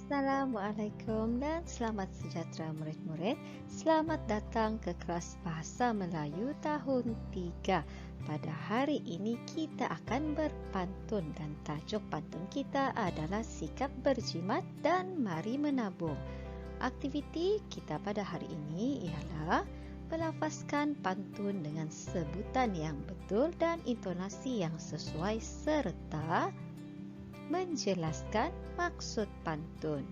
Assalamualaikum dan selamat sejahtera murid-murid. Selamat datang ke kelas Bahasa Melayu tahun 3. Pada hari ini kita akan berpantun dan tajuk pantun kita adalah sikap berjimat dan mari menabung. Aktiviti kita pada hari ini ialah melafazkan pantun dengan sebutan yang betul dan intonasi yang sesuai serta menjelaskan maksud pantun.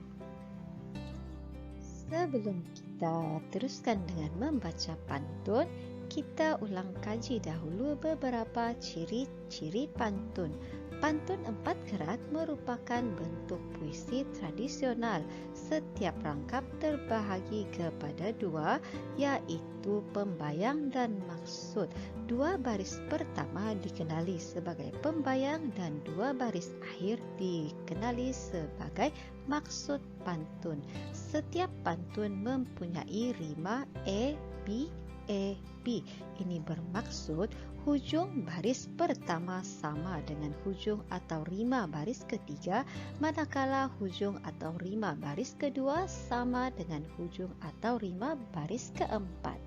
Sebelum kita teruskan dengan membaca pantun, kita ulang kaji dahulu beberapa ciri-ciri pantun. Pantun 4 kerat merupakan bentuk puisi tradisional. Setiap rangkap terbahagi kepada 2, iaitu pembayang dan maksud. 2 baris pertama dikenali sebagai pembayang dan 2 baris akhir dikenali sebagai maksud pantun. Setiap pantun mempunyai rima A, B, A, B. Ini bermaksud hujung baris pertama sama dengan hujung atau rima baris ketiga, manakala hujung atau rima baris kedua sama dengan hujung atau rima baris keempat.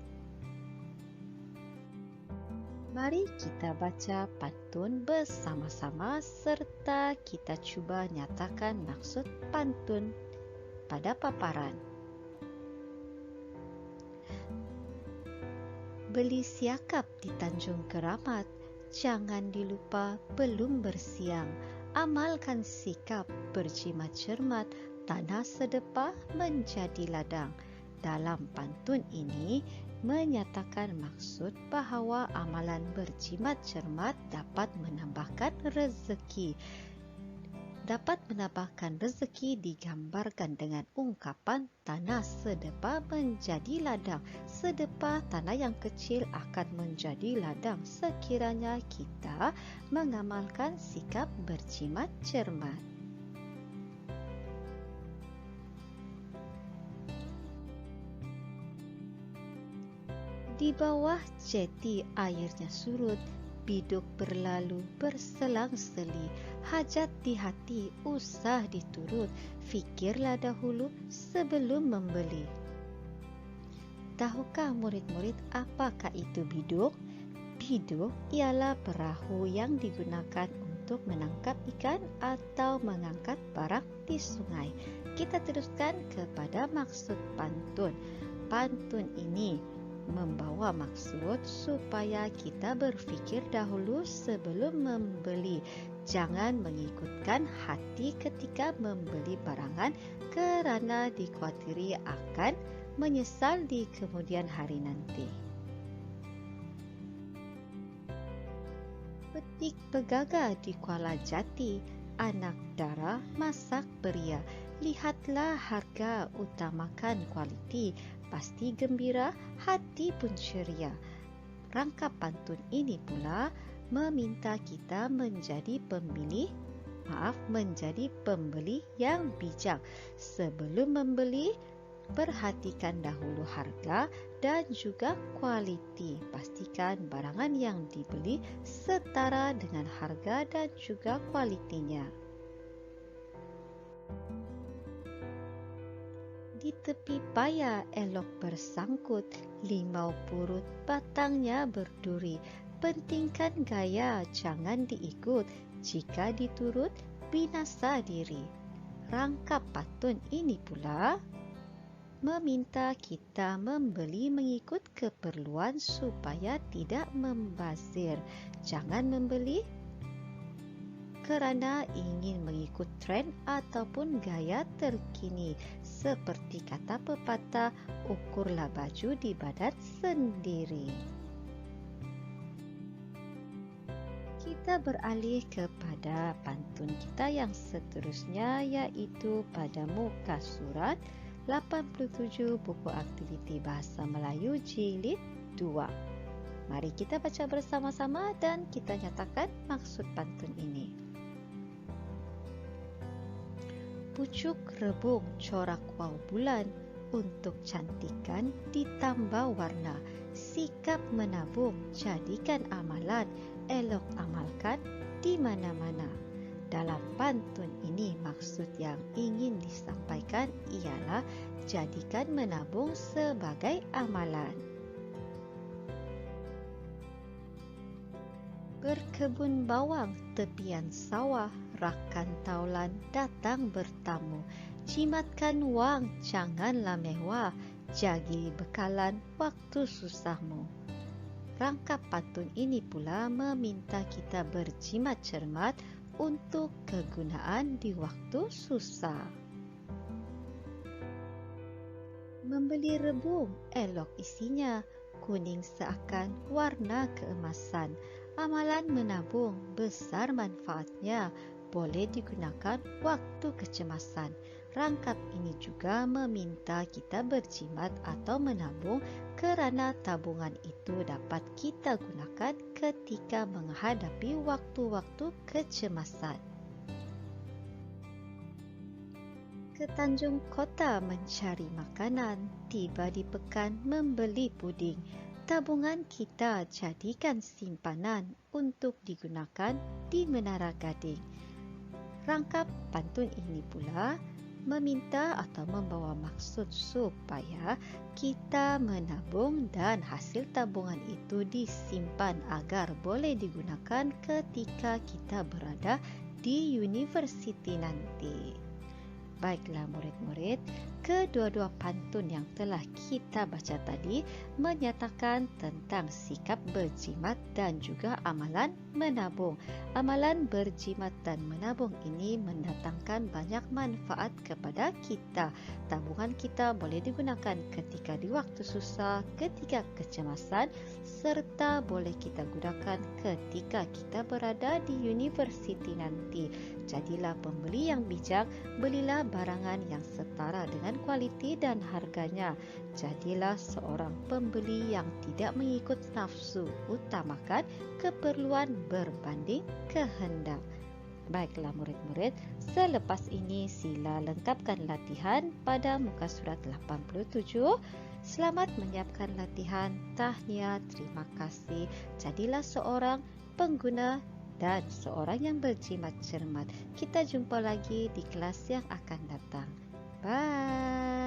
Mari kita baca pantun bersama-sama serta kita cuba nyatakan maksud pantun pada paparan. Beli siakap di Tanjung Keramat, jangan dilupa belum bersiang. Amalkan sikap berjimat cermat, tanah sedepah menjadi ladang. Dalam pantun ini menyatakan maksud bahawa amalan berjimat cermat dapat menambahkan rezeki. Dapat menambahkan rezeki digambarkan dengan ungkapan tanah sedepah menjadi ladang. Sedepah tanah yang kecil akan menjadi ladang sekiranya kita mengamalkan sikap berjimat cermat. Di bawah jeti airnya surut, biduk berlalu berselang-seli, hajat di hati usah diturut, fikirlah dahulu sebelum membeli. Tahukah murid-murid apakah itu biduk? Biduk ialah perahu yang digunakan untuk menangkap ikan atau mengangkat barang di sungai. Kita teruskan kepada maksud pantun. Pantun ini membawa maksud supaya kita berfikir dahulu sebelum membeli. Jangan mengikutkan hati ketika membeli barangan kerana dikhawatiri akan menyesal di kemudian hari nanti. Petik pegaga di Kuala Jati, anak dara masak beria. Lihatlah harga, utamakan kualiti, pasti gembira, hati pun ceria. Rangkap pantun ini pula meminta kita menjadi pembeli yang bijak. Sebelum membeli, perhatikan dahulu harga dan juga kualiti. Pastikan barangan yang dibeli setara dengan harga dan juga kualitinya. Di tepi paya elok bersangkut, limau purut batangnya berduri. Pentingkan gaya, jangan diikut, jika diturut binasa diri. Rangkap pantun ini pula meminta kita membeli mengikut keperluan supaya tidak membazir. Jangan membeli kerana ingin mengikut tren ataupun gaya terkini. Seperti kata pepatah, ukurlah baju di badan sendiri. Kita beralih kepada pantun kita yang seterusnya, iaitu pada muka surat 87 buku aktiviti Bahasa Melayu Jilid 2. Mari kita baca bersama-sama dan kita nyatakan maksud pantun ini. Pucuk rebung corak wau bulan, untuk cantikan ditambah warna. Sikap menabung jadikan amalan, elok amalkan di mana-mana. Dalam pantun ini maksud yang ingin disampaikan lakukan ialah jadikan menabung sebagai amalan. Berkebun bawang tepian sawah, rakan taulan datang bertamu. Jimatkan wang, janganlah mewah, jagi bekalan waktu susahmu. Rangkap pantun ini pula meminta kita berjimat cermat untuk kegunaan di waktu susah. Membeli rebung, elok isinya, kuning seakan warna keemasan. Amalan menabung, besar manfaatnya, boleh digunakan waktu kecemasan. Rangkap ini juga meminta kita berjimat atau menabung kerana tabungan itu dapat kita gunakan ketika menghadapi waktu-waktu kecemasan. Ke Tanjung Kota mencari makanan, tiba di Pekan membeli puding. Tabungan kita jadikan simpanan untuk digunakan di Menara Gading. Rangkap pantun ini pula meminta atau membawa maksud supaya kita menabung dan hasil tabungan itu disimpan agar boleh digunakan ketika kita berada di universiti nanti. Baiklah murid-murid, kedua-dua pantun yang telah kita baca tadi menyatakan tentang sikap berjimat dan juga amalan menabung. Amalan berjimat dan menabung ini mendatangkan banyak manfaat kepada kita. Tabungan kita boleh digunakan ketika di waktu susah, ketika kecemasan, serta boleh kita gunakan ketika kita berada di universiti nanti. Jadilah pembeli yang bijak, belilah barangan yang setara dengan kualiti dan harganya. Jadilah seorang pembeli yang tidak mengikut nafsu, utamakan keperluan berbanding kehendak. Baiklah murid-murid, selepas ini sila lengkapkan latihan pada muka surat 87. Selamat menyiapkan latihan. Tahniah, terima kasih. Jadilah seorang pengguna dan seorang yang berjimat cermat. Kita jumpa lagi di kelas yang akan datang. Bye.